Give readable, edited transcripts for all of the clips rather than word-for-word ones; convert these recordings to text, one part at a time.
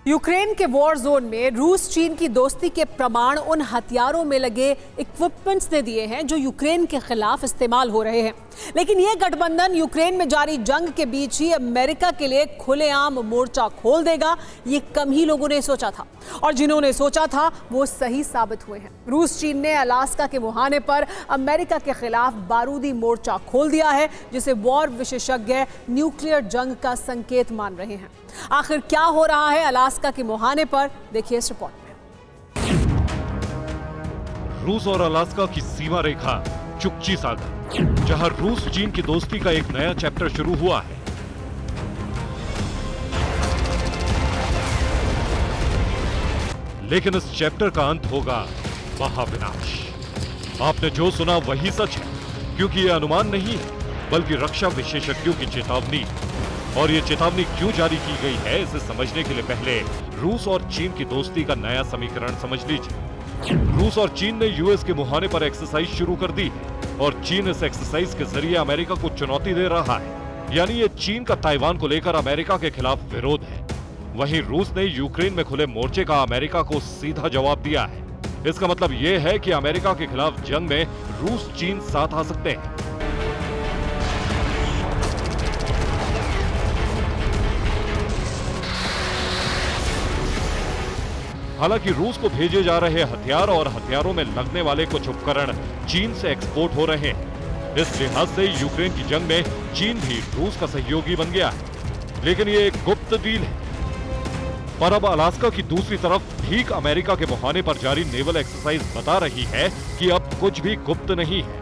Ukraine के war zone में रूस चीन की दोस्ती के प्रमाण उन हथियारों में लगे इक्विपमेंट्स ने दिए हैं जो यूक्रेन के खिलाफ इस्तेमाल हो रहे हैं। लेकिन यह गठबंधन यूक्रेन में जारी जंग के बीच ही अमेरिका के लिए खुलेआम मोर्चा खोल देगा, ये कम ही लोगों ने सोचा था। और जिन्होंने सोचा था वो सही साबित हुए हैं। रूस चीन ने अलास्का के मुहाने पर अमेरिका के खिलाफ बारूदी मोर्चा खोल दिया है, जिसे वॉर विशेषज्ञ न्यूक्लियर जंग का संकेत मान रहे हैं। आखिर क्या हो रहा है अलास्का के मुहाने पर, देखिए इस रिपोर्ट में। रूस और अलास्का की सीमा रेखा चुकची सागर, जहां रूस चीन की दोस्ती का एक नया चैप्टर शुरू हुआ है। लेकिन इस चैप्टर का अंत होगा महाविनाश। आपने जो सुना वही सच है, क्योंकि यह अनुमान नहीं है बल्कि रक्षा विशेषज्ञों की चेतावनी। और ये चेतावनी क्यों जारी की गई है, इसे समझने के लिए पहले रूस और चीन की दोस्ती का नया समीकरण समझ लीजिए। रूस और चीन ने यूएस के मुहाने पर एक्सरसाइज शुरू कर दी और चीन इस एक्सरसाइज के जरिए अमेरिका को चुनौती दे रहा है। यानी ये चीन का ताइवान को लेकर अमेरिका के खिलाफ विरोध है। वहीं रूस ने यूक्रेन में खुले मोर्चे का अमेरिका को सीधा जवाब दिया है। इसका मतलब ये है कि अमेरिका के खिलाफ जंग में रूस चीन साथ आ सकते हैं। हालांकि रूस को भेजे जा रहे हथियार और हथियारों में लगने वाले कुछ उपकरण चीन से एक्सपोर्ट हो रहे हैं। इस लिहाज से यूक्रेन की जंग में चीन भी रूस का सहयोगी बन गया है। लेकिन ये एक गुप्त डील है। पर अब अलास्का की दूसरी तरफ ठीक अमेरिका के मुहाने पर जारी नेवल एक्सरसाइज बता रही है कि अब कुछ भी गुप्त नहीं है।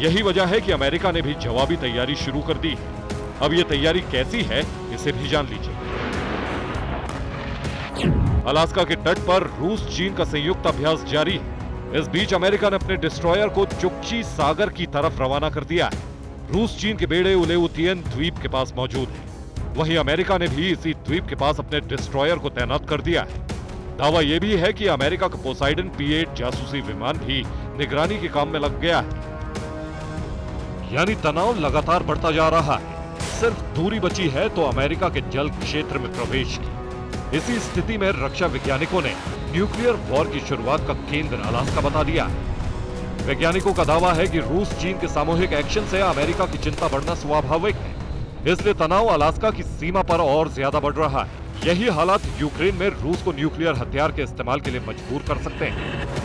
यही वजह है कि अमेरिका ने भी जवाबी तैयारी शुरू कर दी है। अब यह तैयारी कैसी है, इसे भी जान लीजिए। अलास्का के तट पर रूस चीन का संयुक्त अभ्यास जारी है। इस बीच अमेरिका ने अपने डिस्ट्रॉयर को चुकची सागर की तरफ रवाना कर दिया है। रूस चीन के बेड़े उलेउतियन द्वीप के पास मौजूद है। वहीं अमेरिका ने भी इसी द्वीप के पास अपने डिस्ट्रॉयर को तैनात कर दिया है। दावा यह भी है कि अमेरिका का पोसाइडन P-8 जासूसी विमान भी निगरानी के काम में लग गया है। यानी तनाव लगातार बढ़ता जा रहा है। सिर्फ दूरी बची है तो अमेरिका के जल क्षेत्र में प्रवेश की। इसी स्थिति में रक्षा वैज्ञानिकों ने न्यूक्लियर वॉर की शुरुआत का केंद्र अलास्का बता दिया। वैज्ञानिकों का दावा है कि रूस चीन के सामूहिक एक्शन से अमेरिका की चिंता बढ़ना स्वाभाविक है, इसलिए तनाव अलास्का की सीमा पर और ज्यादा बढ़ रहा है। यही हालात यूक्रेन में रूस को न्यूक्लियर हथियार के इस्तेमाल के लिए मजबूर कर सकते हैं।